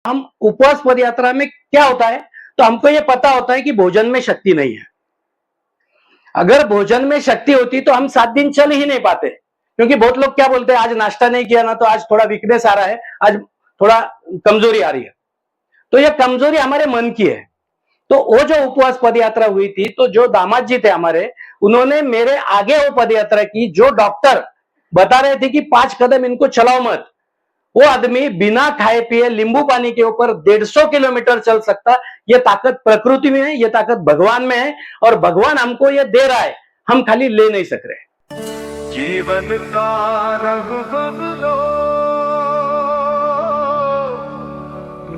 हम उपवास पद यात्रा में क्या होता है, तो हमको ये पता होता है कि भोजन में शक्ति नहीं है। अगर भोजन में शक्ति होती तो हम 7 दिन चल ही नहीं पाते, क्योंकि बहुत लोग क्या बोलते हैं, आज नाश्ता नहीं किया ना तो आज थोड़ा वीकनेस आ रहा है, आज थोड़ा कमजोरी आ रही है। तो ये कमजोरी हमारे मन की है। तो वो जो उपवास पद यात्रा हुई थी, तो जो दामाद जी थे हमारे, उन्होंने मेरे आगे वो पद यात्रा की। जो डॉक्टर बता रहे थे कि 5 कदम इनको चलाओ मत, वो आदमी बिना खाए पिए नींबू पानी के ऊपर 150 किलोमीटर चल सकता। ये ताकत प्रकृति में है, ये ताकत भगवान में है, और भगवान हमको ये दे रहा है, हम खाली ले नहीं सक रहे। जीवन का रंग बदलो,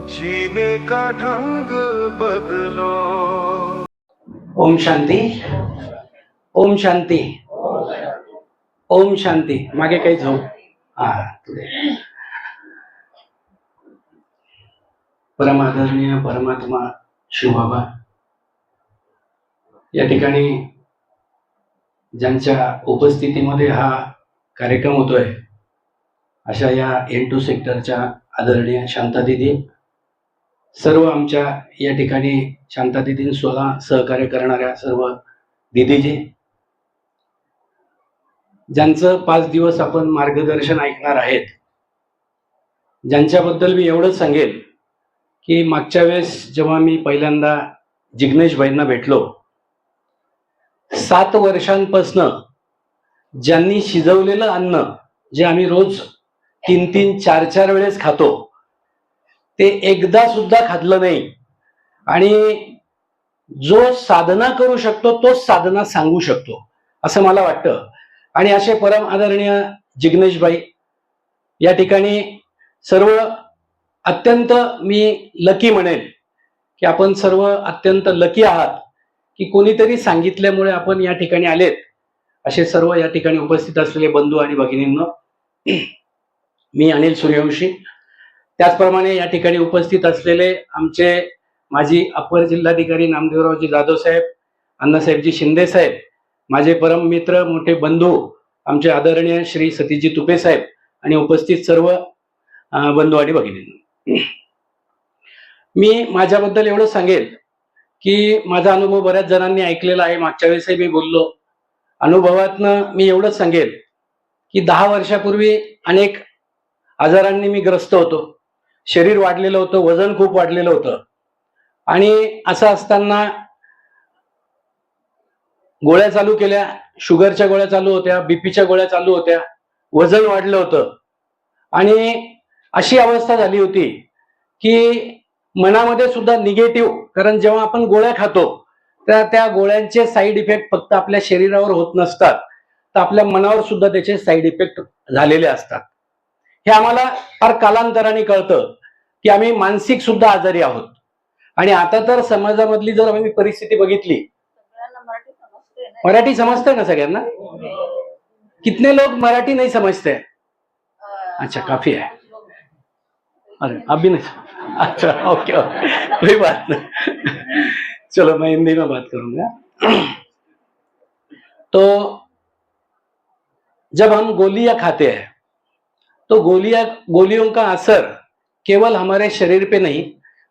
जीने का ढंग बदलो। ओम शांती, ओम शांती, ओम शांती। मागे काही जाऊ। हा, परम आदरणीय परमात्मा शिवबाबा या ठिकाणी ज्यांच्या उपस्थितीमध्ये हा कार्यक्रम होतोय, अशा या N2 सेक्टरच्या आदरणीय शांता दीदी, सर्व आमच्या या ठिकाणी शांता दीदींसोबत सहकार्य करणाऱ्या सर्व दीदीजी, ज्यांचं 5 दिवस आपण मार्गदर्शन ऐकणार आहेत, ज्यांच्याबद्दल मी एवढंच सांगेल की मागच्या वेळेस जेव्हा मी पहिल्यांदा जिग्नेश भाईंना भेटलो, 7 वर्षांपासनं ज्यांनी शिजवलेलं अन्न जे आम्ही रोज 3-3, 4-4 वेळेस खातो, ते एकदा सुद्धा खाल्लं नाही। आणि जो साधना करू शकतो तोच साधना सांगू शकतो असं मला वाटतं। आणि असे परम आदरणीय जिग्नेश भाई या ठिकाणी सर्व अत्यंत मी लकी म्हणेल की आपण सर्व अत्यंत लकी आहात की कोणीतरी सांगितल्यामुळे आपण या ठिकाणी आलेत। असे सर्व या ठिकाणी उपस्थित असलेले बंधू आणि भगिनींनो, मी अनिल सूर्यवंशी, त्याचप्रमाणे या ठिकाणी उपस्थित असलेले आमचे माजी अपर जिल्हाधिकारी नामदेवरावजी जाधव साहेब, अण्णासाहेबजी शिंदे साहेब, माझे परम मित्र मोठे बंधू आमचे आदरणीय श्री सतीजी तुपे साहेब, आणि उपस्थित सर्व बंधू आणि भगिनींनो, मी माझ्याबद्दल एवढं सांगेल की माझा अनुभव बऱ्याच जणांनी ऐकलेला आहे। मागच्या वेळेसही मी बोललो। अनुभवातनं मी एवढंच सांगेल की 10 वर्षापूर्वी अनेक आजारांनी मी ग्रस्त होतो। शरीर वाढलेलं होतं, वजन खूप वाढलेलं होतं, आणि असं असताना गोळ्या चालू केल्या, शुगरच्या गोळ्या चालू होत्या, बीपीच्या गोळ्या चालू होत्या, वजन वाढलं होतं, आणि अशी अवस्था झाली होती की मनामध्ये सुद्धा निगेटिव्ह, कारण जेव्हा आपण गोळ्या खातो तर त्या गोळ्यांचे साईड इफेक्ट फक्त आपल्या शरीरावर होत नसतात, तर आपल्या मनावर सुद्धा त्याचे साईड इफेक्ट झालेले असतात। हे आम्हाला फार कालांतराने कळतं की आम्ही मानसिक सुद्धा आजारी आहोत। आणि आता तर समाजामधली जर आम्ही परिस्थिती बघितली, मराठी समजते ना सगळ्यांना? कितने लोग मराठी नहीं समझते? अच्छा, काफी है। अरे अभी नहीं, अच्छा ओके ओके, कोई बात नहीं। चलो मैं हिंदी में बात करूंगा। तो जब हम गोलियां खाते हैं तो गोलियों का असर केवल हमारे शरीर पे नहीं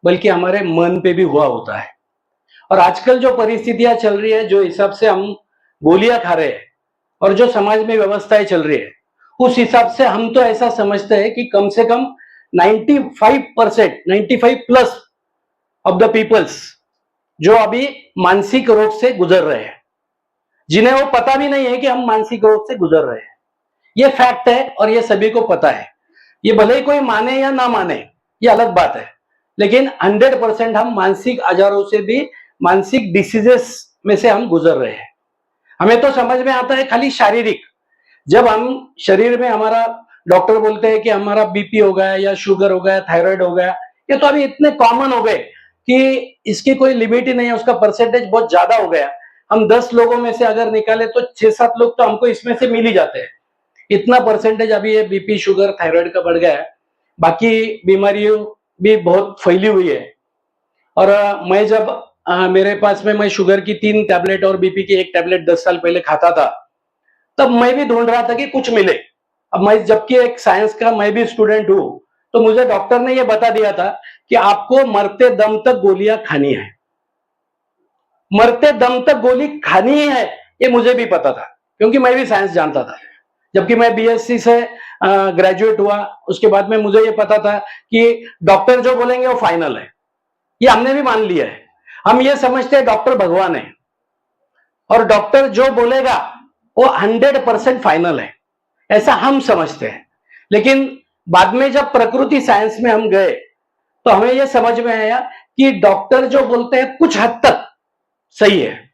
बल्कि हमारे मन पे भी हुआ होता है। और आजकल जो परिस्थितियां चल रही है, जो हिसाब से हम गोलियां खा रहे हैं और जो समाज में व्यवस्थाएं चल रही है, उस हिसाब से हम तो ऐसा समझते हैं कि कम से कम 95%, 95 प्लस ऑफ द पीपल्स जो अभी मानसिक रोग से गुजर रहे हैं, जिन्हें वो पता भी नहीं है कि हम मानसिक रोग से गुजर रहे हैं। ये फैक्ट है और ये सभी को पता है। ये भले ही कोई माने या ना माने, ये अलग बात है, लेकिन 100% हम मानसिक आजारों से भी, मानसिक डिसीजेस में से हम गुजर रहे हैं। हमें तो समझ में आता है खाली शारीरिक, जब हम शरीर में हमारा डॉक्टर बोलते हैं कि हमारा बीपी हो गया या शुगर हो गया, थायराइड हो गया, ये तो अभी इतने कॉमन हो गए कि इसकी कोई लिमिट ही नहीं है, उसका परसेंटेज बहुत ज्यादा हो गया। हम 10 लोगों में से अगर निकाले तो 6-7 लोग तो हमको इसमें से मिल ही जाते हैं। इतना परसेंटेज अभी ये बीपी, शुगर, थायराइड का बढ़ गया है। बाकी बीमारियों भी बहुत फैली हुई है। और मैं जब मेरे पास में, मैं शुगर की 3 टैबलेट और बीपी की 1 टैबलेट 10 साल पहले खाता था, तब मैं भी ढूंढ रहा था कि कुछ मिले। अब मैं, जबकि एक साइंस का मैं भी स्टूडेंट हूं, तो मुझे डॉक्टर ने यह बता दिया था कि आपको मरते दम तक गोलियां खानी है। मरते दम तक गोली खानी है, ये मुझे भी पता था, क्योंकि मैं भी साइंस जानता था। जबकि मैं बीएससी से ग्रेजुएट हुआ, उसके बाद में मुझे ये पता था कि डॉक्टर जो बोलेंगे वो फाइनल है। ये हमने भी मान लिया है। हम ये समझते हैं डॉक्टर भगवान है, और डॉक्टर जो बोलेगा वो 100% फाइनल है, ऐसा हम समझते हैं। लेकिन बाद में जब प्रकृति साइंस में हम गए तो हमें यह समझ में आया कि डॉक्टर जो बोलते हैं कुछ हद तक सही है।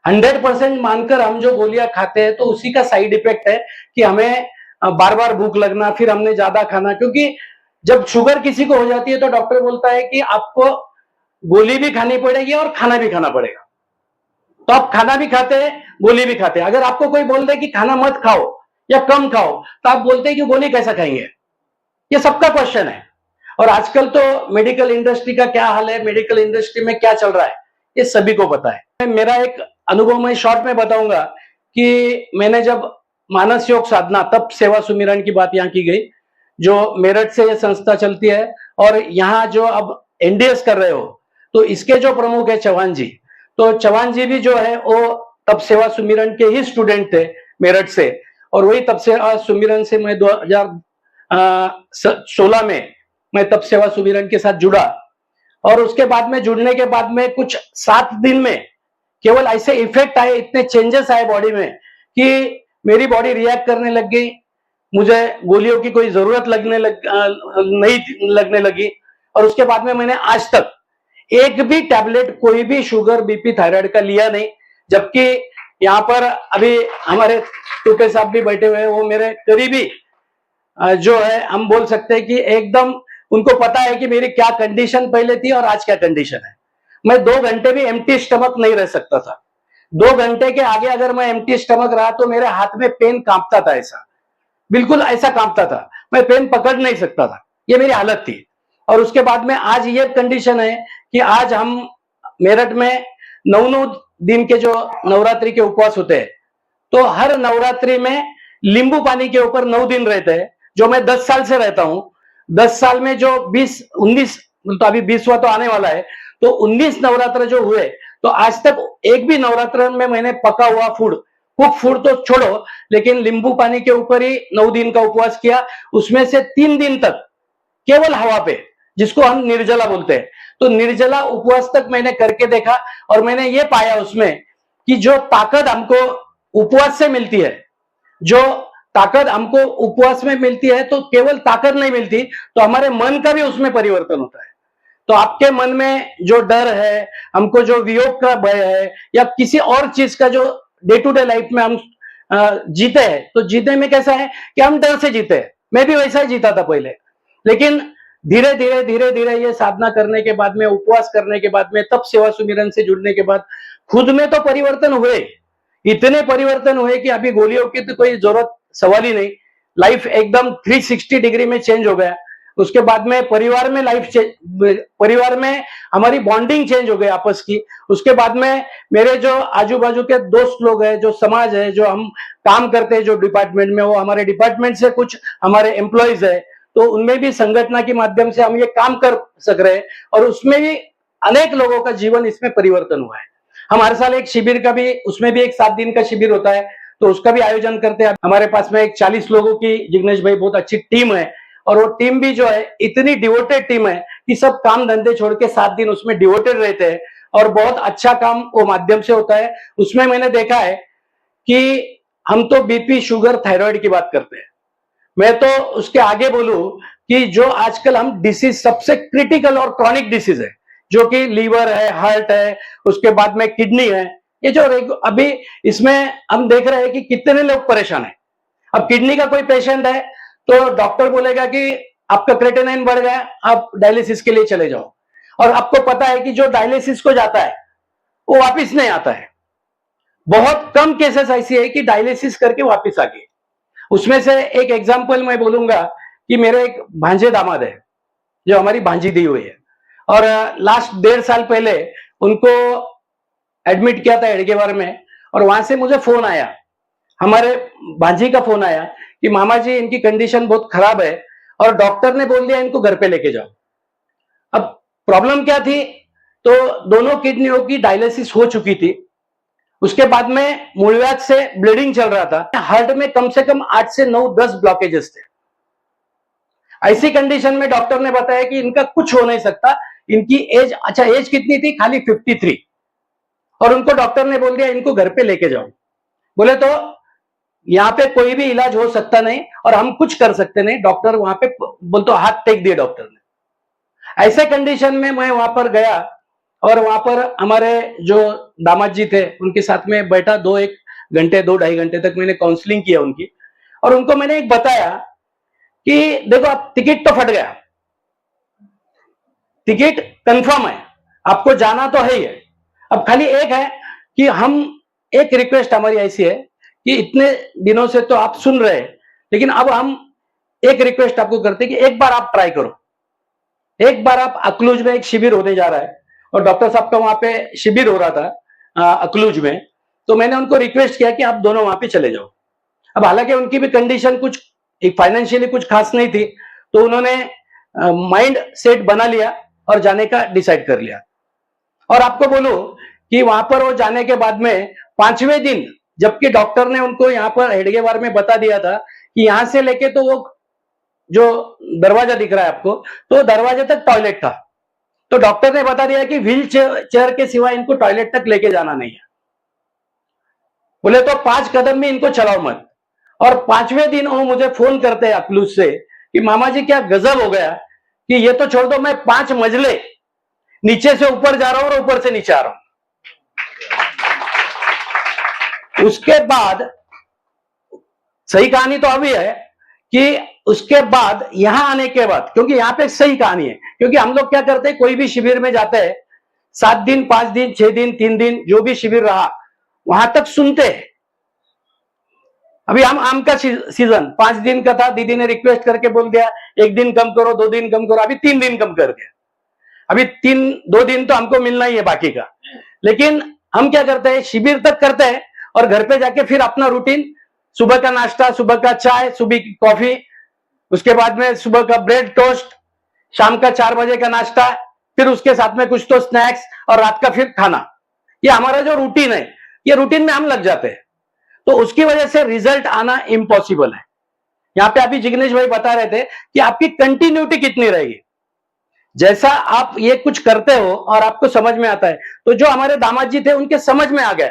100% मानकर हम जो गोलियां खाते हैं तो उसी का साइड इफेक्ट है कि हमें बार बार भूख लगना, फिर हमने ज्यादा खाना। क्योंकि जब शुगर किसी को हो जाती है तो डॉक्टर बोलता है कि आपको गोली भी खानी पड़ेगी और खाना भी खाना पड़ेगा। तो आप खाना भी खाते हैं, गोली भी खाते हैं। अगर आपको कोई बोल दे कि खाना मत खाओ या कम खाओ, तो आप बोलते हैं कि गोली कैसा खाएंगे? ये सबका क्वेश्चन है। और आजकल तो मेडिकल इंडस्ट्री का क्या हाल है, मेडिकल इंडस्ट्री में क्या चल रहा है, ये सभी को पता है। मेरा एक अनुभव मैं शॉर्ट में बताऊंगा कि मैंने जब मानस योग साधना तप सेवा सुमिरन की बात यहाँ की गई, जो मेरठ से ये संस्था चलती है, और यहाँ जो अब एनडीएस कर रहे हो, तो इसके जो प्रमुख है चौहान जी, तो चौहान जी भी जो है वो तप सेवा सुमिरन के ही स्टूडेंट थे मेरठ से। और वही तप सेवा सुमिरन से मैं 2016 में मैं तप सेवा सुमिरन के साथ जुड़ा। और उसके बाद में जुड़ने के बाद में कुछ 7 दिन में केवल ऐसे इफेक्ट आए, इतने चेंजेस आए बॉडी में कि मेरी बॉडी रिएक्ट करने लग गई। मुझे गोलियों की कोई जरूरत नहीं लगने लगी। और उसके बाद में मैंने आज तक एक भी टैबलेट, कोई भी शुगर बीपी थायराइड का लिया नहीं। जबकि यहाँ पर अभी हमारे टूपे साहब भी बैठे हुए हैं, वो मेरे करीबी जो है, हम बोल सकते हैं कि एकदम उनको पता है कि मेरी क्या कंडीशन पहले थी और आज क्या कंडीशन है। मैं 2 घंटे भी एम्प्टी स्टमक नहीं रह सकता था। 2 घंटे के आगे अगर मैं एम्प्टी स्टमक रहा तो मेरे हाथ में पेन कांपता था, ऐसा बिल्कुल ऐसा कांपता था, मैं पेन पकड़ नहीं सकता था। ये मेरी हालत थी। और उसके बाद में आज ये कंडीशन है कि आज हम मेरठ में 9 दिन के जो नवरात्रि के उपवास होते हैं, तो हर नवरात्रि में नींबू पानी के ऊपर 9 दिन रहते हैं, जो मैं 10 साल से रहता हूं। 10 साल में जो 19 तो अभी 20वां तो आने वाला है, तो 19 नवरात्र जो हुए, तो आज तक एक भी नवरात्र में मैंने पका हुआ फूड, कुक फूड तो छोड़ो, लेकिन नींबू पानी के ऊपर ही 9 दिन का उपवास किया। उसमें से 3 दिन तक केवल हवा पे, जिसको हम निर्जला बोलते हैं, तो निर्जला उपवास तक मैंने करके देखा। और मैंने ये पाया उसमें कि जो ताकत हमको उपवास से मिलती है, जो ताकत हमको उपवास में मिलती है, तो केवल ताकत नहीं मिलती, तो हमारे मन का भी उसमें परिवर्तन होता है। तो आपके मन में जो डर है, हमको जो वियोग का भय है, या किसी और चीज का जो डे टू डे लाइफ में हम जीते हैं, तो जीते में कैसा है कि हम डर से जीते हैं। मैं भी वैसा ही जीता था पहले। लेकिन धीरे धीरे ये साधना करने के बाद में, उपवास करने के बाद में, तप सेवा सुमिरन से जुड़ने के बाद खुद में तो परिवर्तन हुए, इतने परिवर्तन हुए कि अभी गोलियों की तो कोई जरूरत सवाल ही नहीं। लाइफ एकदम 360 डिग्री में चेंज हो गया। उसके बाद में परिवार में परिवार में हमारी बॉन्डिंग चेंज हो गई आपस की। उसके बाद में मेरे जो आजू बाजू के दोस्त लोग हैं, जो समाज है, जो हम काम करते हैं जो डिपार्टमेंट में, वो हमारे डिपार्टमेंट से कुछ हमारे एम्प्लॉयज है, तो उनमें भी संगठन के माध्यम से हम ये काम कर सक रहे हैं। और उसमें भी अनेक लोगों का जीवन इसमें परिवर्तन हुआ है। हम हर साल एक शिविर का भी, उसमें भी एक 7 दिन का शिविर होता है, तो उसका भी आयोजन करते हैं। हमारे पास में एक 40 लोगों की, जिग्नेश भाई, बहुत अच्छी टीम है। और वो टीम भी जो है इतनी डिवोटेड टीम है कि सब काम धंधे छोड़ के 7 दिन उसमें डिवोटेड रहते हैं, और बहुत अच्छा काम वो माध्यम से होता है। उसमें मैंने देखा है कि हम तो बीपी, शुगर, थायराइड की बात करते हैं, मैं तो उसके आगे बोलूं कि जो आजकल हम डिसीज, सबसे क्रिटिकल और क्रॉनिक डिसीज है, जो कि लीवर है, हार्ट है, उसके बाद में किडनी है, ये जो अभी इसमें हम देख रहे हैं कि कितने लोग परेशान है। अब किडनी का कोई पेशेंट है तो डॉक्टर बोलेगा कि आपका क्रेटिनाइन बढ़ गया, आप डायलिसिस के लिए चले जाओ। और आपको पता है कि जो डायलिसिस को जाता है वो वापिस नहीं आता है। बहुत कम केसेस ऐसी है कि डायलिसिस करके वापिस आ गए। उसमें से एक एग्जाम्पल मैं बोलूंगा कि मेरे एक भांजे दामाद है, जो हमारी भांजी दी हुई है, और लास्ट 1.5 साल पहले उनको एडमिट किया था हेडगेवार में। और वहां से मुझे फोन आया, हमारे भांजी का फोन आया कि मामा जी, इनकी कंडीशन बहुत खराब है और डॉक्टर ने बोल दिया इनको घर पे लेके जाओ। अब प्रॉब्लम क्या थी, तो दोनों किडनियों की डायलिसिस हो चुकी थी, उसके बाद में मूलव्याध से ब्लीडिंग चल रहा था, हार्ट में कम से कम 8 से 9-10 ब्लॉकेजेस थे। ऐसी कंडीशन में डॉक्टर ने बताया कि इनका कुछ हो नहीं सकता, इनकी एज, अच्छा एज कितनी थी, खाली 53, और उनको डॉक्टर ने बोल दिया इनको घर पे लेके जाओ। बोले तो यहाँ पे कोई भी इलाज हो सकता नहीं और हम कुछ कर सकते नहीं, डॉक्टर वहां पे बोल तो हाथ टेक दिए डॉक्टर ने। ऐसे कंडीशन में मैं वहां पर गया और वहां पर हमारे जो दामाद जी थे उनके साथ में बैठा, 2-2.5 घंटे तक मैंने काउंसलिंग किया उनकी, और उनको मैंने एक बताया कि देखो अब टिकट तो फट गया, टिकट कंफर्म है, आपको जाना तो है ही है, अब खाली एक है कि हम, एक रिक्वेस्ट हमारी ऐसी है कि इतने दिनों से तो आप सुन रहे हैं, लेकिन अब हम एक रिक्वेस्ट आपको करते हैं कि एक बार आप ट्राई करो, एक बार आप अकलूज में एक शिविर होने जा रहा है और डॉक्टर साहब का वहां पे शिविर हो रहा था अकलूज में, तो मैंने उनको रिक्वेस्ट किया कि आप दोनों वहां पे चले जाओ। अब हालांकि उनकी भी कंडीशन कुछ फाइनेंशियली कुछ खास नहीं थी, तो उन्होंने माइंड सेट बना लिया और जाने का डिसाइड कर लिया। और आपको बोलूं कि वहां पर वो जाने के बाद में 5वें दिन, जबकि डॉक्टर ने उनको यहाँ पर हेडगेवार में बता दिया था कि यहां से लेके तो वो जो दरवाजा दिख रहा है आपको, तो दरवाजे तक टॉयलेट था, तो डॉक्टर ने बता दिया कि व्हील चेयर के सिवाय इनको टॉयलेट तक लेके जाना नहीं है। बोले तो 5 कदम भी इनको चलाओ मत। और 5वें दिन वो मुझे फोन करते हैं अकलूज से कि मामा जी क्या गजब हो गया कि ये तो छोड़ दो, मैं 5 मंजिले नीचे से ऊपर जा रहा हूं और ऊपर से नीचे आ रहा हूं। उसके बाद सही कहानी तो अभी है कि उसके बाद यहां आने के बाद, क्योंकि यहां पे सही कहानी है, क्योंकि हम लोग क्या करते हैं, कोई भी शिविर में जाते हैं, 7 दिन 5 दिन 6 दिन 3 दिन जो भी शिविर रहा वहां तक सुनते हैं। अभी हम आम का सीजन 5 दिन का था, दीदी ने रिक्वेस्ट करके बोल दिया 1 दिन कम करो, 2 दिन कम करो, अभी 3 दिन कम कर दिया, अभी 2 दिन तो हमको मिलना ही है बाकी का। लेकिन हम क्या करते हैं, शिविर तक करते हैं और घर पे जाके फिर अपना रूटीन, सुबह का नाश्ता, सुबह का चाय, सुबह की कॉफी, उसके बाद में सुबह का ब्रेड टोस्ट, शाम का 4 बजे का नाश्ता, फिर उसके साथ में कुछ तो स्नैक्स और रात का फिर खाना, ये हमारा जो रूटीन है, ये रूटीन में हम लग जाते हैं, तो उसकी वजह से रिजल्ट आना इम्पॉसिबल है। यहां पे अभी जिग्नेश भाई बता रहे थे कि आपकी कंटिन्यूटी कितनी रहेगी, जैसा आप ये कुछ करते हो और आपको समझ में आता है, तो जो हमारे दामाद जी थे उनके समझ में आ गया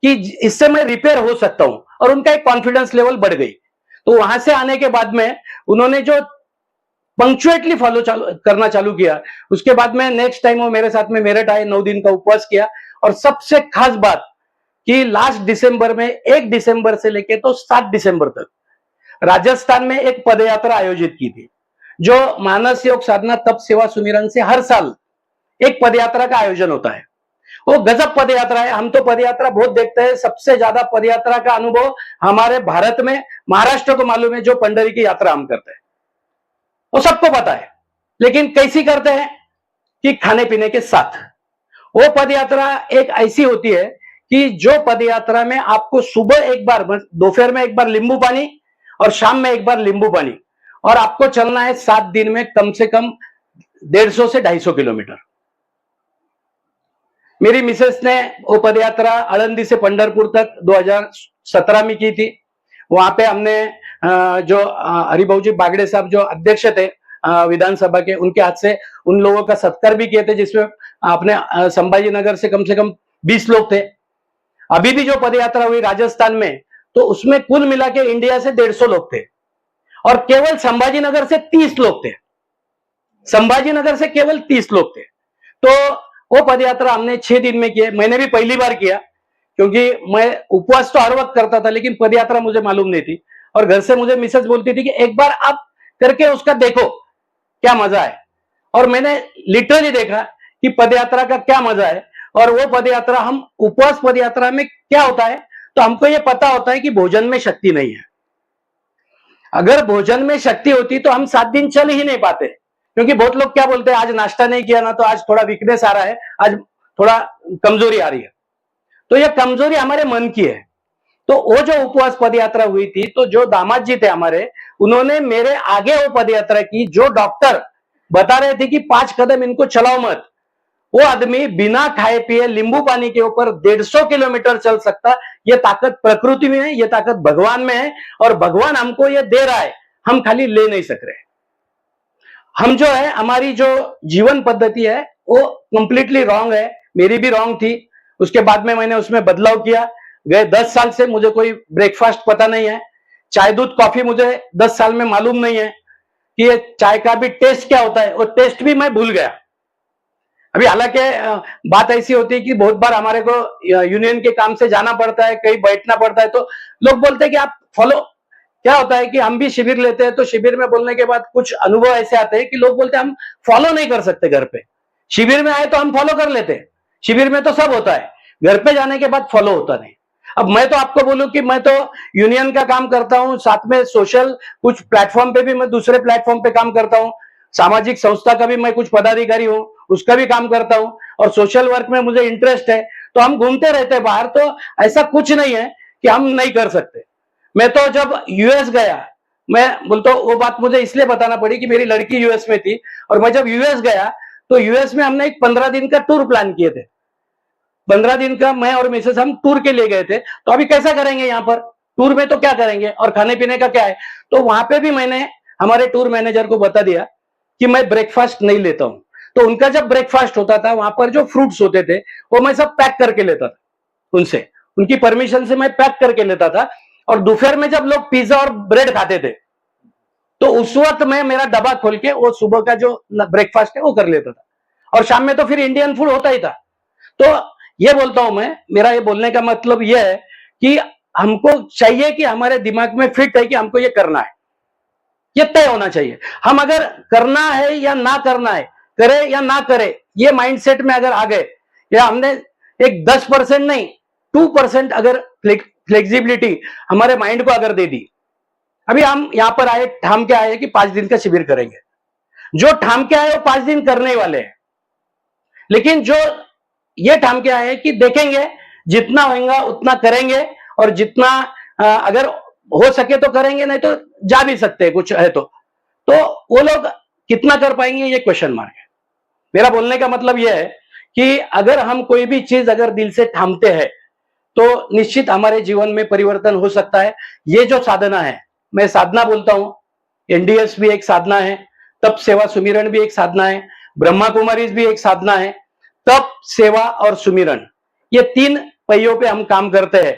कि इससे मैं रिपेयर हो सकता हूं, और उनका एक कॉन्फिडेंस लेवल बढ़ गई। तो वहां से आने के बाद में उन्होंने जो पंक्चुएटली फॉलो करना चालू किया, उसके बाद में नेक्स्ट टाइम वो मेरे साथ में मेरठ आए, 9 दिन का उपवास किया, और सबसे खास बात कि लास्ट दिसंबर में 1 दिसंबर से लेके तो 7 दिसंबर तक राजस्थान में एक पदयात्रा आयोजित की थी, जो मानस योग साधना तप सेवा सुमिरन से हर साल एक पदयात्रा का आयोजन होता है। वो गजब पदयात्रा है, हम तो पदयात्रा बहुत देखते हैं, सबसे ज्यादा पदयात्रा का अनुभव हमारे भारत में महाराष्ट्र को मालूम है, जो पंडरी की यात्रा हम करते हैं वो सबको पता है, लेकिन कैसी करते हैं कि खाने पीने के साथ। वो पदयात्रा एक ऐसी होती है कि जो पदयात्रा में आपको सुबह एक बार, दोपहर में एक बार नींबू पानी और शाम में एक बार नींबू पानी, और आपको चलना है 7 दिन में कम से कम 150 से 250 किलोमीटर। मेरी मिसेस ने वो पदयात्रा आळंदी से पंढरपुर तक 2017 में की थी। वहां पे हमने जो हरिभाऊजी बागड़े साहब जो अध्यक्ष थे विधानसभा के, उनके हाथ से उन लोगों का सत्कार भी किए थे, जिसमें अपने संभाजी नगर से कम 20 लोग थे। अभी भी जो पदयात्रा हुई राजस्थान में, तो उसमें कुल मिला के इंडिया से 150 लोग थे, और केवल संभाजी नगर से 30 लोग थे, संभाजी नगर से केवल 30 लोग थे। तो वो पदयात्रा हमने 6 दिन में किया। मैंने भी पहली बार किया, क्योंकि मैं उपवास तो हर वक्त करता था, लेकिन पदयात्रा मुझे मालूम नहीं थी, और घर से मुझे मिसेज बोलती थी कि एक बार आप करके उसका देखो क्या मजा है, और मैंने लिटरली देखा कि पदयात्रा का क्या मजा है। और वो पदयात्रा, हम उपवास पदयात्रा में क्या होता है, तो हमको ये पता होता है कि भोजन में शक्ति नहीं है। अगर भोजन में शक्ति होती तो हम 7 दिन चल ही नहीं पाते, क्योंकि बहुत लोग क्या बोलते हैं, आज नाश्ता नहीं किया ना तो आज थोड़ा वीकनेस आ रहा है, आज थोड़ा कमजोरी आ रही है। तो ये कमजोरी हमारे मन की है। तो वो जो उपवास पदयात्रा हुई थी, तो जो दामाद जी थे हमारे, उन्होंने मेरे आगे वो पदयात्रा की, जो डॉक्टर बता रहे थे कि 5 कदम इनको चलाओ मत, वो आदमी बिना खाए पिए नींबू पानी के ऊपर 150 किलोमीटर चल सकता। ये ताकत प्रकृति में है, ये ताकत भगवान में है, और भगवान हमको ये दे रहा है, हम खाली ले नहीं सक रहे। हम जो है, हमारी जो जीवन पद्धति है वो कंप्लीटली रॉन्ग है, मेरी भी रॉन्ग थी। उसके बाद में मैंने उसमें बदलाव किया। गए 10 साल से मुझे कोई ब्रेकफास्ट पता नहीं है, चाय दूध कॉफी मुझे 10 साल में मालूम नहीं है कि ये चाय का भी टेस्ट क्या होता है, वो टेस्ट भी मैं भूल गया। अभी हालांकि बात ऐसी होती है कि बहुत बार हमारे को यूनियन के काम से जाना पड़ता है, कहीं बैठना पड़ता है, तो लोग बोलते हैं कि आप फॉलो, क्या होता है कि हम भी शिविर लेते हैं, तो शिविर में बोलने के बाद कुछ अनुभव ऐसे आते हैं कि लोग बोलते हैं हम फॉलो नहीं कर सकते घर पे। शिविर में आए तो हम फॉलो कर लेते हैं, शिविर में तो सब होता है, घर पे जाने के बाद फॉलो होता नहीं। अब मैं तो आपको बोलूं कि मैं तो यूनियन का काम करता हूं, साथ में सोशल कुछ प्लेटफॉर्म पे भी मैं दूसरे प्लेटफॉर्म पे काम करता हूं, सामाजिक संस्था का भी मैं कुछ पदाधिकारी हूं, उसका भी काम करता हूं, और सोशल वर्क में मुझे इंटरेस्ट है, तो हम घूमते रहते हैं बाहर। तो ऐसा कुछ नहीं है कि हम नहीं कर सकते। मैं तो जब यूएस गया, मैं बोलता हूं, वो बात मुझे इसलिए बताना पड़ी कि मेरी लड़की यूएस में थी, और मैं जब यूएस गया तो यूएस में हमने एक 15 दिन का टूर प्लान किए थे। 15 दिन का मैं और मिसेस हम टूर के लिए गए थे। तो अभी कैसा करेंगे, यहाँ पर टूर में तो क्या करेंगे, और खाने पीने का क्या है। तो वहां पे भी मैंने हमारे टूर मैनेजर को बता दिया कि मैं ब्रेकफास्ट नहीं लेता हूं। तो उनका जब ब्रेकफास्ट होता था, वहां पर जो फ्रूट्स होते थे वो मैं सब पैक करके लेता था उनसे, उनकी परमिशन से मैं पैक करके लेता था। और दोपहर में जब लोग पिज्जा और ब्रेड खाते थे, तो उस वक्त मैं मेरा डब्बा खोल के वो सुबह का जो ब्रेकफास्ट है वो कर लेता था, और शाम में तो फिर इंडियन फूड होता ही था। तो ये बोलता हूं मैं, मेरा ये बोलने का मतलब ये है कि हमको चाहिए कि हमारे दिमाग में फिट है कि हमको ये करना है, ये तय होना चाहिए। हम अगर करना है या ना करना है, करे या ना करे, ये माइंडसेट में अगर आ गए, या हमने एक 10% नहीं 2% अगर फ्लेक्सिबिलिटी हमारे माइंड को अगर दे दी। अभी हम यहां पर आए, ठाम के आए कि 5 दिन का शिविर करेंगे, जो ठाम के आए वो 5 दिन करने वाले हैं। लेकिन जो ये ठाम के आए कि देखेंगे, जितना होगा उतना करेंगे, और जितना अगर हो सके तो करेंगे, नहीं तो जा भी सकते हैं, कुछ है तो वो लोग कितना कर पाएंगे, ये क्वेश्चन मार्क है। मेरा बोलने का मतलब यह है कि अगर हम कोई भी चीज अगर दिल से ठामते हैं तो निश्चित हमारे जीवन में परिवर्तन हो सकता है। ये जो साधना है, मैं साधना बोलता हूं, एनडीएस भी एक साधना है, तप सेवा सुमिरन भी एक साधना है, ब्रह्मा कुमारीज भी एक साधना है। तप, सेवा और सुमिरन, ये 3 पहियों पे हम काम करते हैं।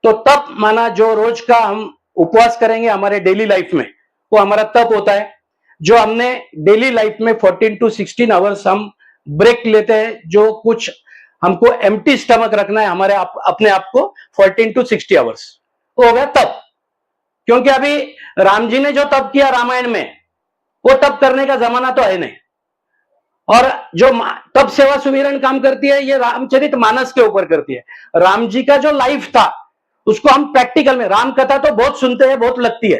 तो तप माना जो रोज का हम उपवास करेंगे हमारे डेली लाइफ में, वो हमारा तप होता है। जो हमने डेली लाइफ में 14 to 16 आवर्स हम ब्रेक लेते हैं, जो कुछ हमको एम्प्टी स्टमक रखना है हमारे अपने आप को 14 to 60 आवर्स, वो हो गया तप। क्योंकि अभी राम जी ने जो तप किया रामायण में, वो तप करने का जमाना तो है नहीं। और जो तप सेवा सुमिरन काम करती है, ये रामचरित मानस के ऊपर करती है। राम जी का जो लाइफ था उसको हम प्रैक्टिकल में, राम कथा तो बहुत सुनते हैं, बहुत लगती है,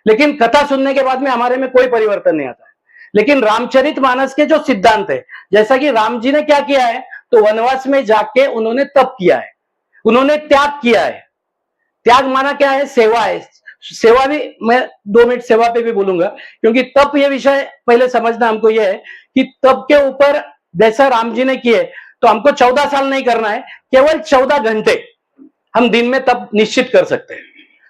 लेकिन कथा सुनने के बाद में हमारे में कोई परिवर्तन नहीं आता है। लेकिन रामचरित मानस के जो सिद्धांत है, जैसा कि राम जी ने क्या किया है, तो वनवास में जाके उन्होंने तप किया है, उन्होंने त्याग किया है। त्याग माना क्या है, सेवा है। सेवा भी मैं 2 मिनट सेवा पे भी बोलूंगा, क्योंकि तप ये विषय पहले समझना हमको ये है कि तप के ऊपर जैसा राम जी ने किए, तो हमको 14 साल नहीं करना है, केवल 14 घंटे हम दिन में तप निश्चित कर सकते हैं।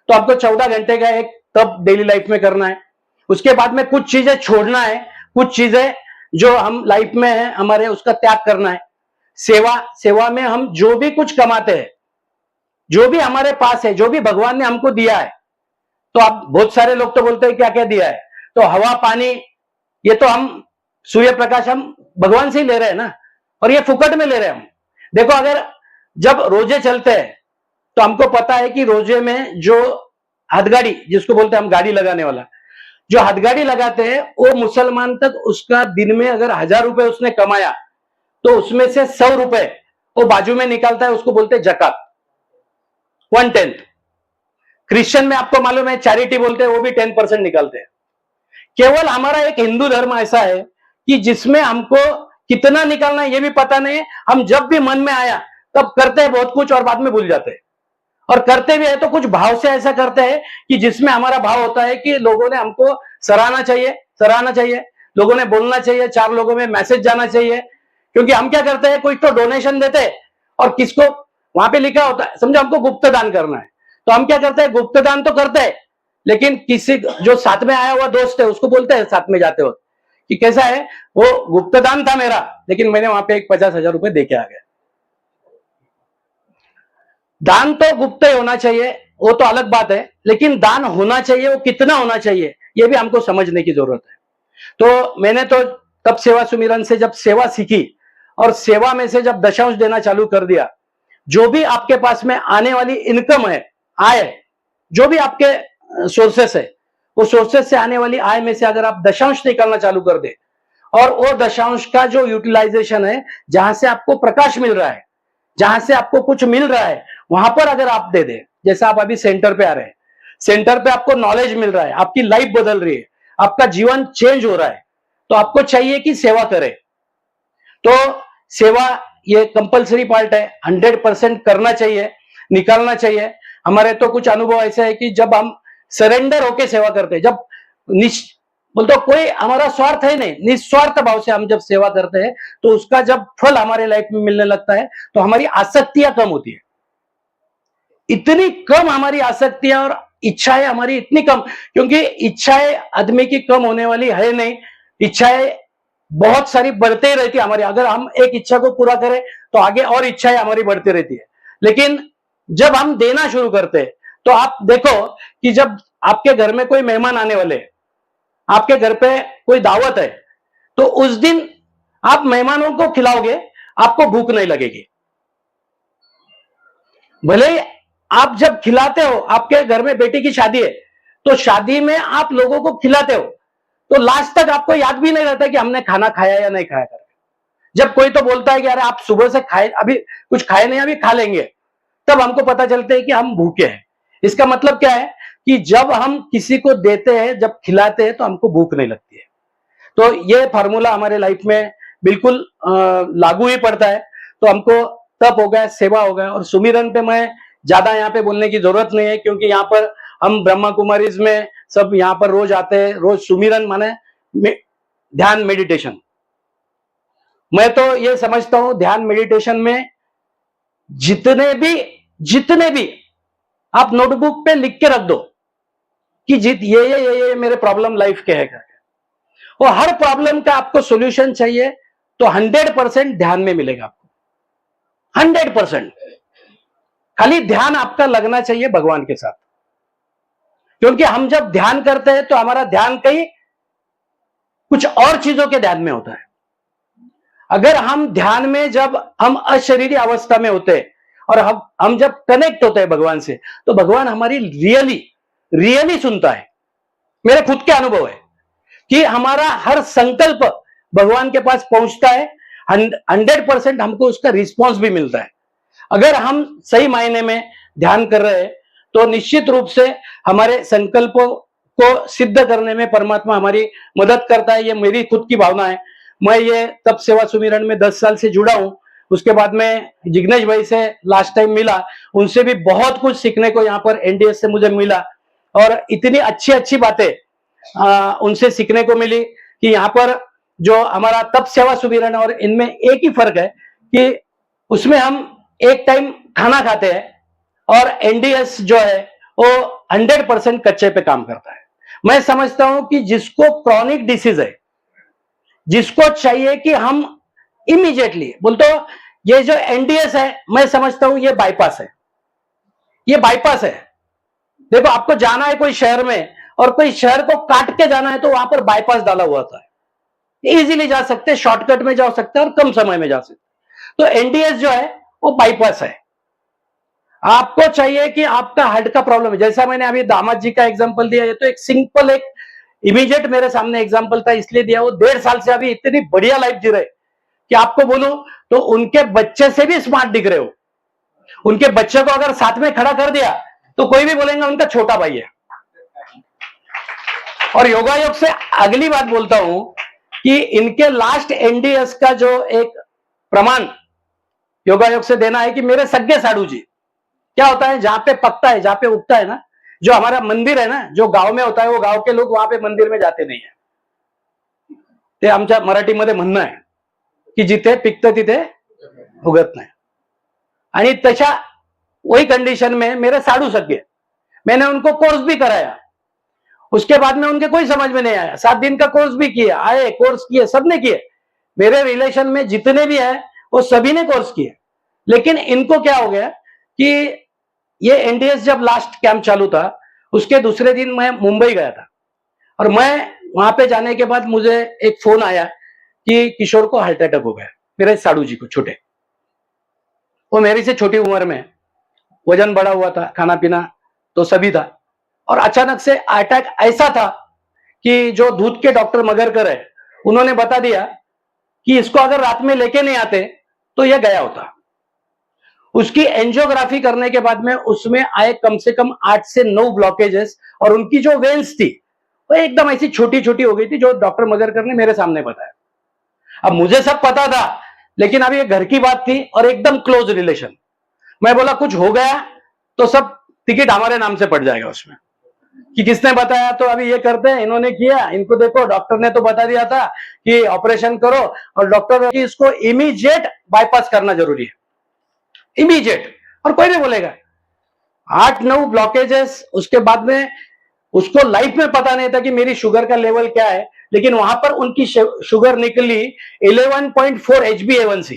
तो आपको 14 घंटे का एक तप डेली लाइफ में करना है। उसके बाद में कुछ चीजें छोड़ना है, कुछ चीजें जो हम लाइफ में है हमारे, उसका त्याग करना है। सेवा में हम जो भी कुछ कमाते हैं, जो भी हमारे पास है, जो भी भगवान ने हमको दिया है, तो आप बहुत सारे लोग तो बोलते हैं क्या क्या दिया है, तो हवा पानी, ये तो हम सूर्य प्रकाश हम भगवान से ही ले रहे हैं ना, और ये फुकट में ले रहे हैं हम। देखो, अगर जब रोजे चलते हैं तो हमको पता है कि रोजे में जो हथगाड़ी, जिसको बोलते हैं हम गाड़ी लगाने वाला, जो हथगाड़ी लगाते हैं, वो मुसलमान तक उसका दिन में अगर 1000 रुपए उसने कमाया, तो उसमें से 100 रुपए वो बाजू में निकालता है, उसको बोलते हैं जकात, 1/10। क्रिश्चियन में आपको मालूम है चैरिटी बोलते हैं, वो भी 10% निकालते हैं। केवल हमारा एक हिंदू धर्म ऐसा है कि जिसमें हमको कितना निकालना है ये भी पता नहीं है। हम जब भी मन में आया तब करते हैं बहुत कुछ, और बाद में भूल जाते हैं। और करते भी है तो कुछ भाव से ऐसा करते हैं कि जिसमें हमारा भाव होता है कि लोगों ने हमको सराहना चाहिए, लोगों ने बोलना चाहिए, 4 लोगों में मैसेज जाना चाहिए। क्योंकि हम क्या करते हैं, कोई तो डोनेशन देते हैं और किसको वहां पे लिखा होता है, समझो हमको गुप्त दान करना है, तो हम क्या करते हैं, गुप्त दान तो करते हैं, लेकिन किसी जो साथ में आया हुआ दोस्त है उसको बोलते हैं साथ में जाते वक्त कि कैसा है, वो गुप्त दान था मेरा, लेकिन मैंने वहां पे एक 50,000 रुपए दे के आ गया। दान तो गुप्त ही होना चाहिए, वो तो अलग बात है, लेकिन दान होना चाहिए, वो कितना होना चाहिए ये भी हमको समझने की जरूरत है। तो मैंने तो तब सेवा सुमिरन से जब सेवा सीखी और सेवा में से जब दशांश देना चालू कर दिया, जो भी आपके पास में आने वाली इनकम है, आय, जो भी आपके सोर्सेस है, वो सोर्सेस से आने वाली आय में से अगर आप दशांश निकालना चालू कर दे और वो दशांश का जो यूटिलाइजेशन है, जहां से आपको प्रकाश मिल रहा है, जहां से आपको कुछ मिल रहा है, वहां पर अगर आप दे दे, जैसे आप अभी सेंटर पे आ रहे हैं, सेंटर पे आपको नॉलेज मिल रहा है, आपकी लाइफ बदल रही है, आपका जीवन चेंज हो रहा है, तो आपको चाहिए कि सेवा करें। तो सेवा ये कंपलसरी पार्ट है, 100% करना चाहिए, निकालना चाहिए। हमारे तो कुछ अनुभव ऐसे है कि जब हम सरेंडर होके सेवा करते हैं, जब बोलते कोई हमारा स्वार्थ है नहीं, निस्वार्थ भाव से हम जब सेवा करते हैं, तो उसका जब फल हमारे लाइफ में मिलने लगता है, तो हमारी आसक्तियां कम होती है। इतनी कम हमारी आसक्तियां और इच्छाएं हमारी इतनी कम, क्योंकि इच्छाएं आदमी की कम होने वाली है नहीं, इच्छाएं बहुत सारी बढ़ते ही रहती है हमारी। अगर हम एक इच्छा को पूरा करें तो आगे और इच्छाएं हमारी बढ़ती रहती है। लेकिन जब हम देना शुरू करते हैं, तो आप देखो कि जब आपके घर में कोई मेहमान आने वाले, आपके घर पे कोई दावत है, तो उस दिन आप मेहमानों को खिलाओगे, आपको भूख नहीं लगेगी। भले ही आप जब खिलाते हो, आपके घर में बेटी की शादी है, तो शादी में आप लोगों को खिलाते हो, तो लास्ट तक आपको याद भी नहीं रहता कि हमने खाना खाया या नहीं खाया करके। जब कोई तो बोलता है कि अरे आप सुबह से खाए, अभी कुछ खाए नहीं, अभी खा लेंगे, तब हमको पता चलता है कि हम भूखे हैं। इसका मतलब क्या है कि जब हम किसी को देते हैं, जब खिलाते हैं, तो हमको भूख नहीं लगती है। तो ये फार्मूला हमारे लाइफ में बिल्कुल लागू ही पड़ता है। तो हमको तप हो गया, सेवा हो गया, और सुमिरन पे मैं ज्यादा यहाँ पे बोलने की जरूरत नहीं है, क्योंकि यहाँ पर हम ब्रह्मा कुमारीज में सब यहाँ पर रोज आते हैं। रोज सुमिरन माने ध्यान, मेडिटेशन। मैं तो ये समझता हूं ध्यान मेडिटेशन में जितने भी आप नोटबुक पे लिख के रख दो कि ये मेरे प्रॉब्लम लाइफ के है, और हर प्रॉब्लम का आपको सॉल्यूशन चाहिए, तो 100% ध्यान में मिलेगा आपको, 100%। खाली ध्यान आपका लगना चाहिए भगवान के साथ, क्योंकि हम जब ध्यान करते हैं तो हमारा ध्यान कहीं कुछ और चीजों के ध्यान में होता है। अगर हम ध्यान में, जब हम अशरीरी अवस्था में होते हैं और हम जब कनेक्ट होते हैं भगवान से, तो भगवान हमारी रियली सुनता है। मेरे खुद के अनुभव है कि हमारा हर संकल्प भगवान के पास पहुंचता है, 100% हमको उसका रिस्पॉन्स भी मिलता है। अगर हम सही मायने में ध्यान कर रहे हैं, तो निश्चित रूप से हमारे संकल्पों को सिद्ध करने में परमात्मा हमारी मदद करता है। ये मेरी खुद की भावना है। मैं ये तप सेवा सुमिरन में 10 साल से जुड़ा हूं। उसके बाद में जिग्नेश भाई से लास्ट टाइम मिला, उनसे भी बहुत कुछ सीखने को यहाँ पर एनडीएस से मुझे मिला, और इतनी अच्छी बातें उनसे सीखने को मिली कि यहाँ पर जो हमारा तप सेवा सुमिरन और इनमें एक ही फर्क है कि उसमें हम एक टाइम खाना खाते हैं, और एनडीएस जो है वो 100% कच्चे पे काम करता है। मैं समझता हूं कि जिसको क्रॉनिक डिसीज है, जिसको चाहिए कि हम इमीडिएटली बोलते हो, ये जो एनडीएस है, मैं समझता हूं ये बाईपास है, ये बाईपास है। देखो, आपको जाना है कोई शहर में, और कोई शहर को काट के जाना है, तो वहां पर बाईपास डाला हुआ था, इजीली जा सकते, शॉर्टकट में जा सकते हैं और कम समय में जा सकते। तो एनडीएस जो है वो बाईपास है। आपको चाहिए कि आपका हार्ट का प्रॉब्लम है, जैसा मैंने अभी दामाद जी का एग्जांपल दिया, ये तो एक सिंपल, एक इमीडिएट मेरे सामने एग्जांपल था, इसलिए दिया। वो 1.5 साल से अभी इतनी बढ़िया लाइफ जी रहे कि आपको बोलूं तो उनके बच्चे से भी स्मार्ट दिख रहे हो। उनके बच्चे को अगर साथ में खड़ा कर दिया तो कोई भी बोलेगा उनका छोटा भाई है। और योगायोग से अगली बात बोलता हूं कि इनके लास्ट एनडीएस का जो एक प्रमाण योगायोग से देना है कि मेरे सगे साडू जी, क्या होता है, जहां पे पकता है, जहां पे उगता है ना, जो हमारा मंदिर है ना, जो गाव में होता है, वो गाव के लोग वहां पे मंदिर में जाते नहीं है. ते आमच्या मराठीमध्ये म्हणणं आहे की जिथे पिकतं तिथे उगत नहीं. आणि तशा वही कंडीशन में मेरे साडू सके, मैंने उनको कोर्स भी कराया. उसके बाद में उनके कोई समझ में नहीं आया. 7 दिन का कोर्स भी किया, आए कोर्स किए, सबने किए. मेरे रिलेशन में जितने भी है वो सभी ने कोर्स किए. लेकिन इनको क्या हो गया कि ये एनडीएस जब लास्ट कैंप चालू था, उसके दूसरे दिन मैं मुंबई गया था. और मैं वहां पे जाने के बाद मुझे एक फोन आया कि किशोर को हार्ट अटैक हो गया. मेरे साडू जी को, छोटे, वो मेरी से छोटी उम्र में, वजन बढ़ा हुआ था, खाना पीना तो सभी था. और अचानक से अटैक ऐसा था कि जो दूध के डॉक्टर मगरकर है, उन्होंने बता दिया कि इसको अगर रात में लेके नहीं आते तो यह गया होता. उसकी एंजियोग्राफी करने के बाद में उसमें आए कम से कम 8 से 9 ब्लॉकेजेस, और उनकी जो वेन्स थी वो एकदम ऐसी छोटी छोटी हो गई थी, जो डॉक्टर मगरकर ने मेरे सामने बताया. अब मुझे सब पता था, लेकिन अब ये घर की बात थी और एकदम क्लोज रिलेशन. मैं बोला कुछ हो गया तो सब टिकट हमारे नाम से पड़ जाएगा उसमें, कि किसने बताया, तो अभी ये करते हैं, इन्होंने किया, इनको देखो, डॉक्टर ने तो बता दिया था कि ऑपरेशन करो, और डॉक्टर की इसको इमीडिएट बाईपास करना जरूरी है, इमीडिएट. और कोई नहीं बोलेगा. 8-9 ब्लॉकेजेस. उसके बाद में उसको लाइफ में पता नहीं था कि मेरी शुगर का लेवल क्या है, लेकिन वहां पर उनकी शुगर निकली 11.4 HbA1c,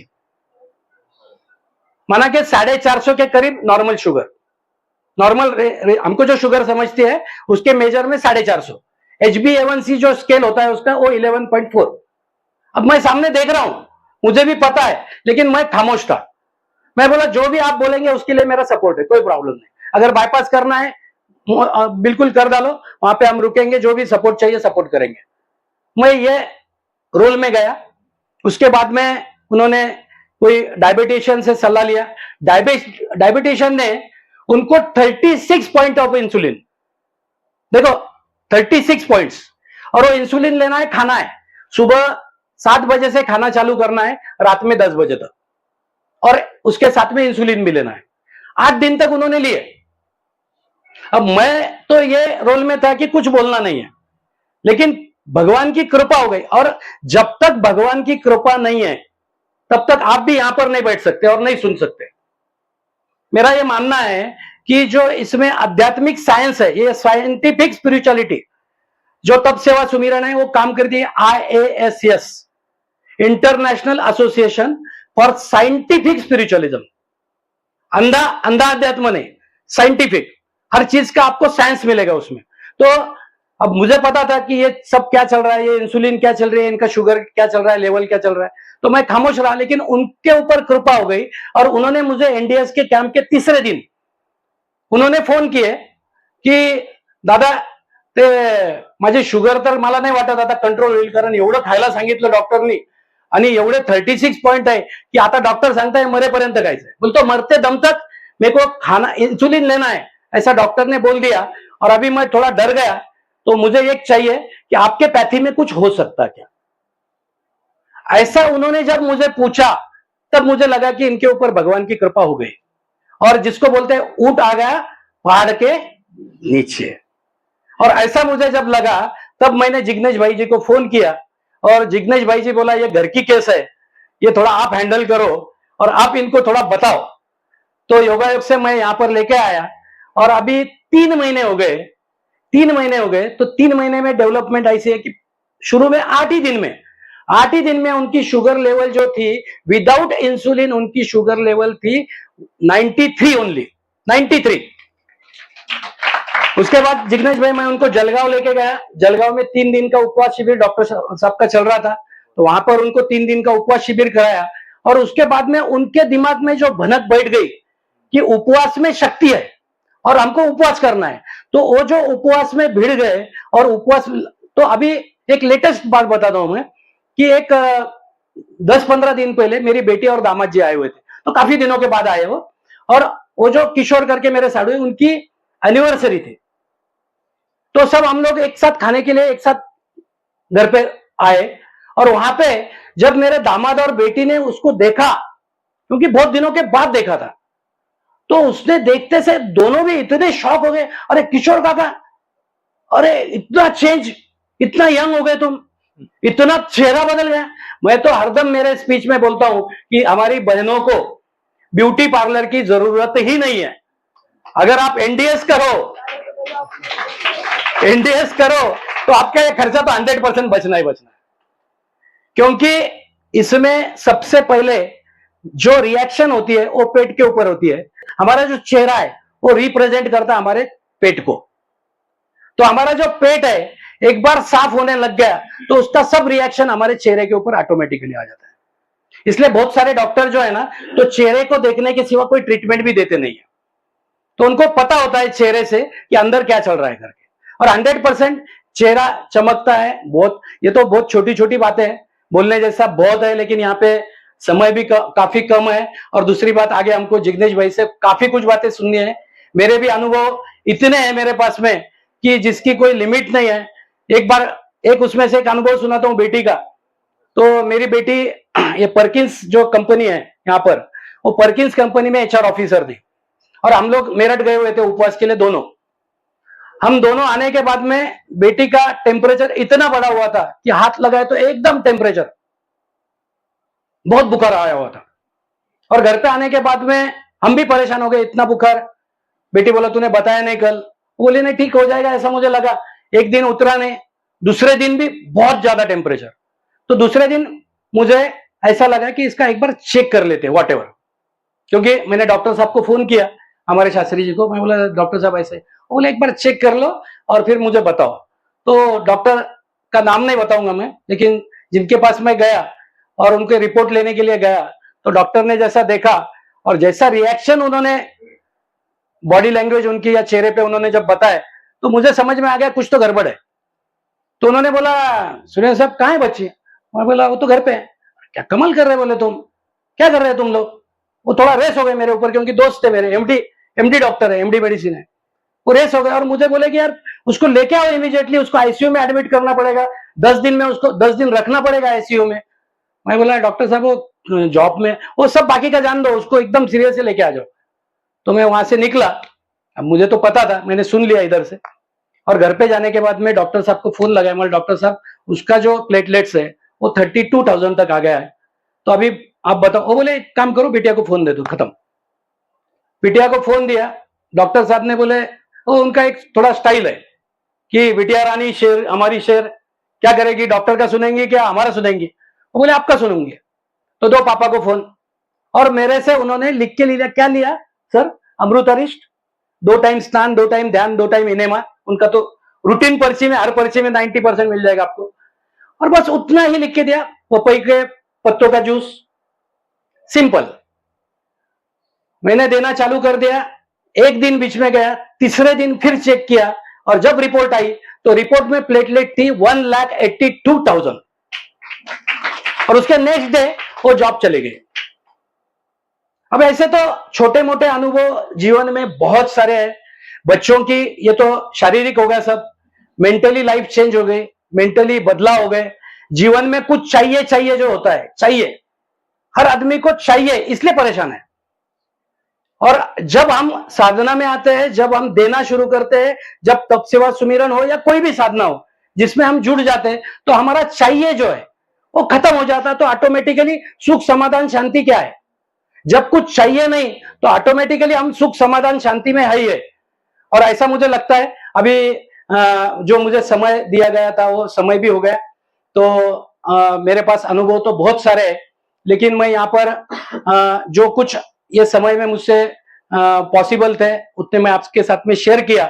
माना कि 450 के करीब नॉर्मल शुगर. नॉर्मल हमको जो शुगर समझती है उसके मेजर में 450. HbA1c जो स्केल होता है उसका, वो 11.4. अब मैं सामने देख रहा हूं, मुझे भी पता है, लेकिन मैं खामोश था. मैं बोला जो भी आप बोलेंगे उसके लिए मेरा सपोर्ट है, कोई प्रॉब्लम नहीं. अगर बाईपास करना है बिल्कुल कर डालो, वहां पे हम रुकेंगे, जो भी सपोर्ट चाहिए सपोर्ट करेंगे. मैं ये रोल में गया. उसके बाद में उन्होंने कोई डायबिटिशियन से सलाह लिया. डायबिटिशियन ने उनको 36 पॉइंट ऑफ इंसुलिन, देखो 36 पॉइंट्स, और वो इंसुलिन लेना है, खाना है, सुबह 7 बजे से खाना चालू करना है, रात में 10 बजे तक, और उसके साथ में इंसुलिन भी लेना है. 8 दिन तक उन्होंने लिए. अब मैं तो ये रोल में था कि कुछ बोलना नहीं है, लेकिन भगवान की कृपा हो गई. और जब तक भगवान की कृपा नहीं है तब तक आप भी यहां पर नहीं बैठ सकते और नहीं सुन सकते. मेरा यह मानना है कि जो इसमें आध्यात्मिक साइंस है, ये साइंटिफिक स्पिरिचुअलिटी, जो तप सेवा सुमिरन है, वो काम करती है IASS, international association for scientific spiritualism. अंधा अंधा अध्यात्म नहीं, साइंटिफिक. हर चीज का आपको साइंस मिलेगा उसमें. तो अब मुझे पता था कि ये सब क्या चल रहा है, ये इंसुलिन क्या चल रही है, इनका शुगर क्या चल रहा है, लेवल क्या चल रहा है, तो मैं खामोश रहा. लेकिन उनके ऊपर कृपा हो गई, और उन्होंने मुझे एनडीएस के कैंप के तीसरे दिन उन्होंने फोन किए की दादा, ते माझी शुगर तर मला नाही वाटत आता कंट्रोल होईल, कारण एवढं खायला सांगितलं डॉक्टरनी, आणि एवढे 36 पॉइंट आहे की आता डॉक्टर सांगताय मरेपर्यंत खायचंय. बोलतो मरते दम तक मेरे को खाना, इंसुलिन लेना है, ऐसा डॉक्टर ने बोल दिया. और अभी मैं थोड़ा डर गया, तो मुझे एक चाहिए कि आपके पैथी में कुछ हो सकता क्या. ऐसा उन्होंने जब मुझे पूछा, तब मुझे लगा कि इनके ऊपर भगवान की कृपा हो गई. और जिसको बोलते हैं ऊंट आ गया पहाड़ के नीचे. और ऐसा मुझे जब लगा, तब मैंने जिग्नेश भाई जी को फोन किया, और जिग्नेश भाई जी बोला ये घर की केस है, ये थोड़ा आप हैंडल करो और आप इनको थोड़ा बताओ. तो योगायोग से मैं यहां पर लेके आया, और अभी 3 महीने हो गए. 3 महीने हो गए, तो 3 महीने में डेवलपमेंट ऐसी है कि शुरू में 8 ही दिन में उनकी शुगर लेवल जो थी, विदाउट इंसुलिन उनकी शुगर लेवल थी 93 ओनली, 93. उसके बाद जिग्नेश भाई, मैं उनको जलगांव लेके गया. जलगांव में 3 दिन का उपवास शिविर डॉक्टर साहब का चल रहा था, तो वहां पर उनको 3 दिन का उपवास शिविर कराया. और उसके बाद में उनके दिमाग में जो भनक बैठ गई कि उपवास में शक्ति है और हमको उपवास करना है, तो वो जो उपवास में भिड़ गए. और उपवास, तो अभी एक लेटेस्ट बात बताता हूं मैं, कि एक 10-15 दिन पहले मेरी बेटी और दामाद जी आए हुए थे, तो काफी दिनों के बाद आए वो. और वो जो किशोर करके मेरे साडू, उनकी एनिवर्सरी थी, तो सब हम लोग एक साथ खाने के लिए एक साथ घर पे आए. और वहां पे जब मेरे दामाद और बेटी ने उसको देखा, क्योंकि बहुत दिनों के बाद देखा था, तो उसने देखते से दोनों भी इतने शॉक हो गए, अरे किशोर काका, अरे इतना चेंज, इतना यंग हो गए तुम, इतना चेहरा बदल गया। मैं तो हरदम मेरे स्पीच में बोलता हूं कि हमारी बहनों को ब्यूटी पार्लर की जरूरत ही नहीं है। अगर आप एनडीएस करो तो आपका ये खर्चा तो 100% बचना ही बचना है, क्योंकि इसमें सबसे पहले जो रिएक्शन होती है वो पेट के ऊपर होती है। हमारा जो चेहरा है वो रिप्रेजेंट करता है हमारे पेट को। तो हमारा जो पेट है एक बार साफ होने लग गया तो उसका सब रिएक्शन हमारे चेहरे के ऊपर ऑटोमेटिकली आ जाता है। इसलिए बहुत सारे डॉक्टर जो है ना, तो चेहरे को देखने के सिवा कोई ट्रीटमेंट भी देते नहीं है। तो उनको पता होता है चेहरे से कि अंदर क्या चल रहा है करके, और 100% चेहरा चमकता है। बहुत, ये तो बहुत छोटी छोटी बातें हैं, बोलने जैसा बहुत है, लेकिन यहाँ पे समय भी काफी कम है। और दूसरी बात, आगे हमको जिग्नेश भाई से काफी कुछ बातें सुननी है। मेरे भी अनुभव इतने हैं मेरे पास में कि जिसकी कोई लिमिट नहीं है। एक उसमें से एक अनुभव सुनाता हूँ बेटी का। तो मेरी बेटी ये परकिंस जो कंपनी है यहाँ पर, वो परकिंस कंपनी में एचआर ऑफिसर थी, और हम लोग मेरठ गए हुए थे उपवास के लिए दोनों। हम दोनों आने के बाद में बेटी का टेम्परेचर इतना बढ़ा हुआ था कि हाथ लगाए तो एकदम टेम्परेचर, बहुत बुखार आया हुआ था। और घर पे आने के बाद में हम भी परेशान हो गए, इतना बुखार। बेटी बोला तूने बताया नहीं कल। बोली नहीं, ठीक हो जाएगा ऐसा मुझे लगा। एक दिन उतरा नहीं, दूसरे दिन भी बहुत ज्यादा टेम्परेचर। तो दूसरे दिन मुझे ऐसा लगा कि इसका एक बार चेक कर लेते वॉट एवर, क्योंकि मैंने डॉक्टर साहब को फोन किया, हमारे शास्त्री जी को। मैं बोला डॉक्टर साहब ऐसे, वो बोले एक बार चेक कर लो और फिर मुझे बताओ। तो डॉक्टर का नाम नहीं बताऊंगा मैं, लेकिन जिनके पास मैं गया और उनके रिपोर्ट लेने के लिए गया, तो डॉक्टर ने जैसा देखा और जैसा रिएक्शन उन्होंने, बॉडी लैंग्वेज उनकी या चेहरे पे उन्होंने जब बताया, तो मुझे समझ में आ गया कुछ तो गड़बड़ है। तो उन्होंने बोला सुरेंद्र साहब कहाँ है बच्ची? मैं बोला वो तो घर पे है। क्या कमाल कर रहे बोले, तुम क्या कर रहे तुम लोग? वो थोड़ा रेस हो गए मेरे ऊपर, क्योंकि दोस्त थे मेरे, एमडी डॉक्टर है, एमडी मेडिसिन है। वो रेस हो गए और मुझे बोले कि यार उसको लेके आओ इमीडिएटली, उसको आईसीयू में एडमिट करना पड़ेगा, 10 दिन में उसको 10 दिन रखना पड़ेगा आईसीयू में। मैं बोला डॉक्टर साहब वो जॉब में, वो सब बाकी का जान दो, उसको एकदम सीरियस से लेके आ जाओ। तो मैं वहां से निकला। अब मुझे तो पता था, मैंने सुन लिया इधर से। और घर पे जाने के बाद में डॉक्टर साहब को फोन लगाया, मतलब डॉक्टर साहब उसका जो प्लेटलेट्स है वो 32,000 तक आ गया है, तो अभी आप बताओ। वो बोले एक काम करो, बिटिया को फोन दे दो, खत्म। बिटिया को फोन दिया। डॉक्टर साहब ने बोले, वो उनका एक थोड़ा स्टाइल है कि बिटिया रानी शेर, हमारी शेर, क्या करेगी, डॉक्टर का सुनेंगी क्या हमारा सुनेंगी? वो बोले आपका सुनूंगी। तो दो पापा को फोन, और मेरे से उन्होंने लिख के लिया। क्या लिया सर? अमृतारिष्ट, 2 टाइम स्नान, 2 टाइम ध्यान, 2 टाइम इनेमा। उनका तो रूटीन पर्ची में, हर पर्ची में 90% मिल जाएगा आपको। और बस उतना ही लिख के दिया, पपई के पत्तों का जूस, सिंपल। मैंने देना चालू कर दिया। एक दिन बीच में गया, तीसरे दिन फिर चेक किया, और जब रिपोर्ट आई तो रिपोर्ट में प्लेटलेट थी 1,82,000, और उसके नेक्स्ट डे वो जॉब चले गए। अब ऐसे तो छोटे मोटे अनुभव जीवन में बहुत सारे हैं। बच्चों की ये तो शारीरिक हो गया, सब मेंटली लाइफ चेंज हो गई, मेंटली बदलाव हो गए। जीवन में कुछ चाहिए चाहिए जो होता है, चाहिए, हर आदमी को चाहिए, इसलिए परेशान है। और जब हम साधना में आते हैं, जब हम देना शुरू करते हैं, जब तप सेवा सुमिरन हो या कोई भी साधना हो जिसमें हम जुड़ जाते हैं, तो हमारा चाहिए जो है वो खत्म हो जाता है। तो ऑटोमेटिकली सुख समाधान शांति क्या है? जब कुछ चाहिए नहीं तो ऑटोमेटिकली हम सुख समाधान शांति में है ही है। और ऐसा मुझे लगता है, अभी जो मुझे समय दिया गया था वो समय भी हो गया, तो मेरे पास अनुभव तो बहुत सारे हैं, लेकिन मैं यहाँ पर जो कुछ ये समय में मुझसे पॉसिबल थे उतने मैं आपके साथ में शेयर किया।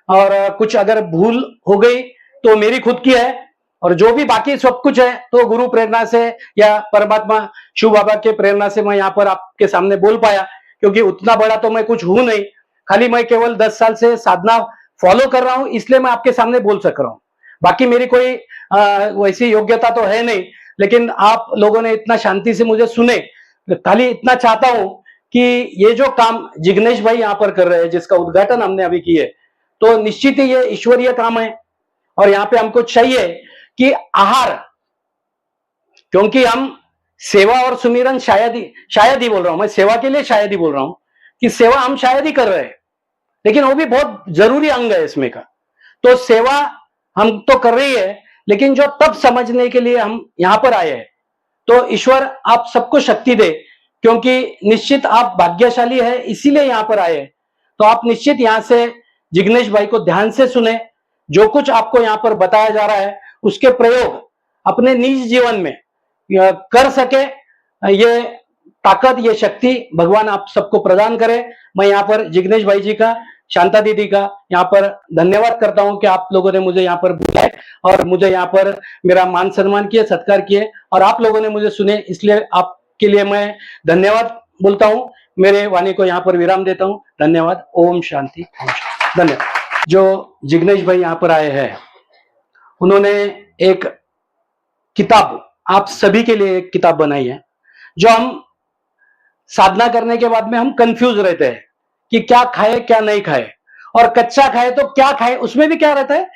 और कुछ अगर भूल हो गई तो मेरी खुद की है, और जो भी बाकी सब कुछ है तो गुरु प्रेरणा से या परमात्मा शिव बाबा के प्रेरणा से मैं यहाँ पर आपके सामने बोल पाया, क्योंकि उतना बड़ा तो मैं कुछ हूं नहीं। खाली मैं केवल 10 साल से साधना फॉलो कर रहा हूं, इसलिए मैं आपके सामने बोल सक रहा हूं। बाकी मेरी कोई वैसी योग्यता तो है नहीं, लेकिन आप लोगों ने इतना शांति से मुझे सुने। खाली इतना चाहता हूं कि ये जो काम जिग्नेश भाई यहाँ पर कर रहे हैं, जिसका उद्घाटन हमने अभी किए, तो निश्चित ही ये ईश्वरीय काम है। और यहाँ पे हमको चाहिए कि आहार, क्योंकि हम सेवा और सुमिरन शायद ही बोल रहा हूं मैं, सेवा के लिए शायद ही बोल रहा हूं, कि सेवा हम शायद ही कर रहे हैं, लेकिन वो भी बहुत जरूरी अंग है इसमें का। तो सेवा हम तो कर रही है, लेकिन जो तब समझने के लिए हम यहां पर आए हैं, तो ईश्वर आप सबको शक्ति दे, क्योंकि निश्चित आप भाग्यशाली है इसीलिए यहां पर आए हैं। तो आप निश्चित यहां से जिग्नेश भाई को ध्यान से सुने, जो कुछ आपको यहां पर बताया जा रहा है उसके प्रयोग अपने निज जीवन में कर सके, ये ताकत, ये शक्ति भगवान आप सबको प्रदान करे। मैं यहाँ पर जिग्नेश भाई जी का, शांता दीदी का यहाँ पर धन्यवाद करता हूं कि आप लोगों ने मुझे यहाँ पर बुलाए और मुझे यहाँ पर मेरा मान सम्मान किए, सत्कार किए, और आप लोगों ने मुझे सुने, इसलिए आपके लिए मैं धन्यवाद बोलता हूं। मेरे वाणी को यहाँ पर विराम देता हूं। धन्यवाद। ओम शांति। धन्यवाद। जो जिग्नेश भाई यहाँ पर आए हैं, उन्होंने एक किताब, आप सभी के लिए एक किताब बनाई है। जो हम साधना करने के बाद में हम कंफ्यूज रहते हैं कि क्या खाए क्या नहीं खाए, और कच्चा खाए तो क्या खाए, उसमें भी क्या रहता है,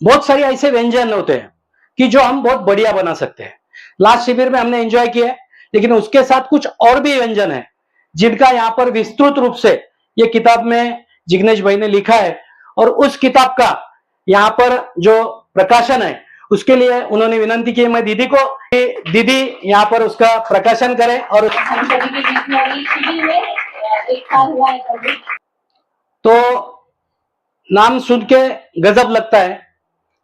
बहुत सारे ऐसे व्यंजन होते हैं कि जो हम बहुत बढ़िया बना सकते हैं। लास्ट शिविर में हमने एंजॉय किया, लेकिन उसके साथ कुछ और भी व्यंजन है जिनका यहाँ पर विस्तृत रूप से ये किताब में जिग्नेश भाई ने लिखा है, और उस किताब का यहाँ पर जो प्रकाशन है उसके लिए उन्होंने विनंती की मैं दीदी को कि दीदी यहाँ पर उसका प्रकाशन करें। और हम सभी के बीच में अभी शिविर में एक साल हुआ है कभी। तो नाम सुन के गजब लगता है।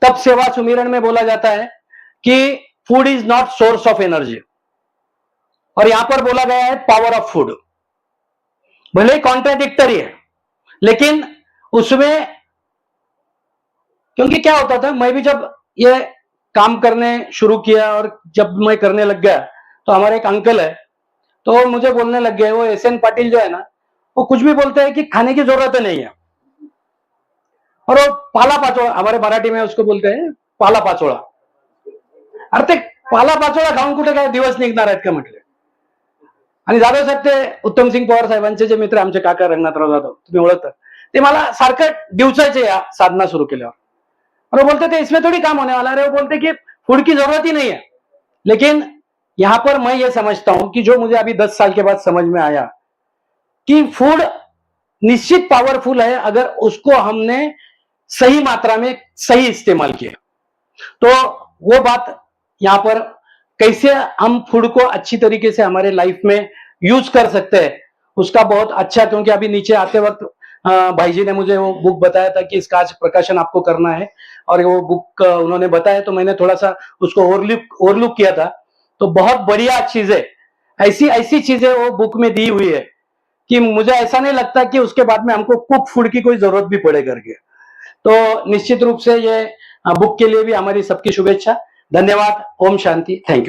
तब सेवा सुमिरन में बोला जाता है कि food is not source of energy, और यहां पर बोला गया है पावर ऑफ फूड। भले ही कॉन्ट्राडिक्टरी है, लेकिन उसमें, क्योंकि क्या होता था, मैं भी जब ये काम करने शुरू किया और जब मैं करने लग गया, तो हमारे एक अंकल है, तो मुझे बोलने लग गए, वो एस.एन. पाटिल जो है ना, वो कुछ भी बोलते हैं कि खाने की जरूरत नहीं है, और वो पाला पाचोळा, हमारे मराठी में उसको बोलते हैं पाला पाचोळा। अरे ते पाला पाचोळा खाऊन कुठे काय दिवस निघणार आहेत का म्हटले. आणि जाधव साहेब, ते उत्तमसिंग पवार साहेबांचे जे मित्र, आमचे काका रंगनाथराव जाधव, तुम्ही ओळखता, ते मला सारखं दिवसाचे या साधना शुरू केल्यावर, और वो बोलते थे इसमें थोड़ी काम होने वाला है। वो बोलते कि फूड की जरूरत ही नहीं है। लेकिन यहां पर मैं ये समझता हूं कि जो मुझे अभी 10 साल के बाद समझ में आया कि फूड निश्चित पावरफुल है अगर उसको हमने सही मात्रा में सही इस्तेमाल किया। तो वो बात यहां पर कैसे हम फूड को अच्छी तरीके से हमारे लाइफ में यूज कर सकते हैं, उसका बहुत अच्छा, क्योंकि अभी नीचे आते वक्त भाई जी ने मुझे वो बुक बताया था कि इसका आज प्रकाशन आपको करना है, और वो बुक उन्होंने बताया, तो मैंने थोड़ा सा उसको ओवरलुक किया था। तो बहुत बढ़िया चीजें, ऐसी ऐसी चीजें वो बुक में दी हुई है कि मुझे ऐसा नहीं लगता कि उसके बाद में हमको कुक फूड की कोई जरूरत भी पड़े करके। तो निश्चित रूप से ये बुक के लिए भी हमारी सबकी शुभेच्छा। धन्यवाद। ओम शांति। Thank you.